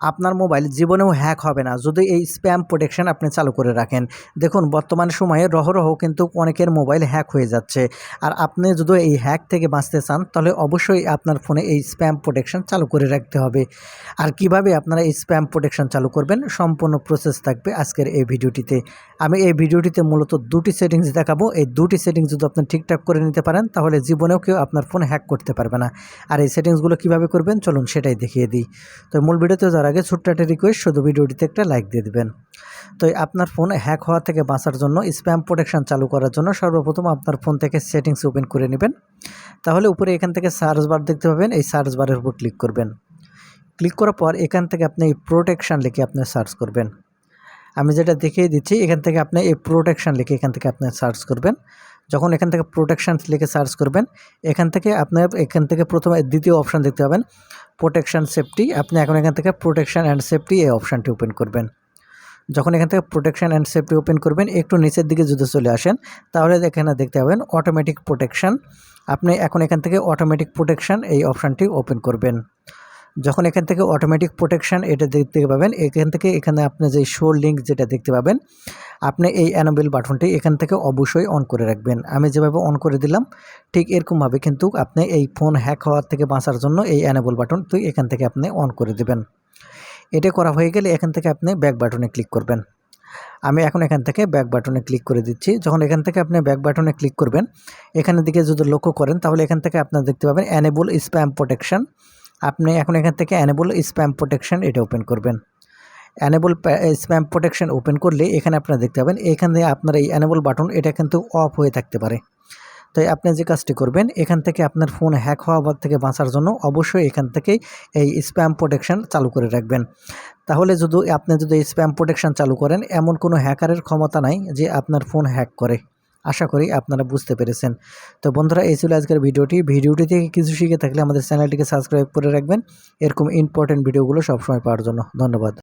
আপনার মোবাইল জীবনেও হ্যাক হবে না যদি এই স্প্যাম প্রোটেকশন আপনি চালু করে রাখেন। দেখুন বর্তমান সময়ে রহ কিন্তু অনেকের মোবাইল হ্যাক হয়ে যাচ্ছে। আর আপনি যদি এই হ্যাক থেকে বাঁচতে চান তাহলে অবশ্যই আপনার ফোনে এই স্প্যাম প্রোটেকশন চালু করে রাখতে হবে। আর কিভাবে আপনারা এই স্প্যাম প্রোটেকশন চালু করবেন সম্পূর্ণ প্রসেস থাকবে আজকের এই ভিডিওটিতে। আমি এই ভিডিওটিতে মূলত দুটি সেটিংস দেখাবো। এই দুটি সেটিংস যদি আপনি ঠিকঠাক করে নিতে পারেন তাহলে জীবনেও কেউ আপনার ফোন হ্যাক করতে পারবে না। আর এই সেটিংসগুলো কিভাবে করবেন চলুন সেটাই দেখিয়ে দিই। তো মূল ভিডিওতে যাওয়ার আগে ছোট্ট একটা রিকোয়েস্ট, শুধু ভিডিওটিতে একটা লাইক দিয়ে দিবেন। তো আপনার ফোন হ্যাক হওয়া থেকে বাঁচার জন্য স্প্যাম প্রোটেকশন চালু করার জন্য সর্বপ্রথম আপনার ফোন থেকে সেটিংস ওপেন করে নেবেন। তাহলে উপরে এখান থেকে সার্চ বার দেখতে পাবেন, এই সার্চ বারের উপর ক্লিক করবেন। ক্লিক করার পর এখান থেকে আপনি এই প্রোটেকশন লিখে আপনি সার্চ করবেন। আমি যেটা দেখিয়ে দিচ্ছি এখান থেকে আপনি এই প্রোটেকশন লিখে এখান থেকে আপনি সার্চ করবেন। যখন এখান থেকে প্রোটেকশন লিখে সার্চ করবেন এখান থেকে প্রথমে দ্বিতীয় অপশান দেখতে পাবেন প্রোটেকশন সেফটি। আপনি এখন এখান থেকে প্রোটেকশন অ্যান্ড সেফটি এই অপশানটি ওপেন করবেন। যখন এখান থেকে প্রোটেকশন অ্যান্ড সেফটি ওপেন করবেন একটু নিচের দিকে যদি চলে আসেন তাহলে এখানে দেখতে পাবেন অটোমেটিক প্রোটেকশন। আপনি এখন এখান থেকে অটোমেটিক প্রোটেকশন এই অপশানটি ওপেন করবেন। যখন এখান থেকে অটোমেটিক প্রোটেকশন এটা দেখতে পাবেন এখানে আপনি যে শো লিঙ্ক যেটা দেখতে পাবেন আপনি এই অ্যানাবেল বাটনটি এখান থেকে অবশ্যই অন করে রাখবেন। আমি যেভাবে অন করে দিলাম ঠিক এরকমভাবে কিন্তু আপনি এই ফোন হ্যাক হওয়ার থেকে বাঁচার জন্য এই অ্যানাবেল বাটন এখান থেকে আপনি অন করে দেবেন। এটা করা হয়ে গেলে এখান থেকে আপনি ব্যাক বাটনে ক্লিক করবেন। আমি এখন এখান থেকে ব্যাক বাটনে ক্লিক করে দিচ্ছি। যখন এখান থেকে আপনি ব্যাক বাটনে ক্লিক করবেন এখানের দিকে যদি লক্ষ্য করেন তাহলে এখান থেকে আপনারা দেখতে পাবেন অ্যানেবল স্প্যাম প্রোটেকশন। আপনি এখন এখান থেকে অ্যানেবল স্প্যাম প্রোটেকশন এটা ওপেন করবেন। অ্যানেবল স্প্যাম প্রোটেকশন ওপেন করলে এখানে আপনারা দেখতে পাবেন এখানে আপনার এই অ্যানেবল বাটন এটা কিন্তু অফ হয়ে থাকতে পারে। তাই আপনি যে কাজটি করবেন এখান থেকে আপনার ফোন হ্যাক হওয়া থেকে বাঁচার জন্য অবশ্যই এখান থেকেই এই স্প্যাম প্রোটেকশন চালু করে রাখবেন। তাহলে আপনি যদি এই স্প্যাম প্রোটেকশন চালু করেন এমন কোনো হ্যাকারের ক্ষমতা নাই যে আপনার ফোন হ্যাক করে। আশা করি আপনারা বুঝতে পেরেছেন। তো বন্ধুরা এই ছিল আজকের ভিডিওটি থেকে কিছু শিখে থাকলে আমাদের চ্যানেলটিকে সাবস্ক্রাইব করে রাখবেন এরকম ইম্পর্টেন্ট ভিডিওগুলো সবসময় পাওয়ার জন্য। ধন্যবাদ।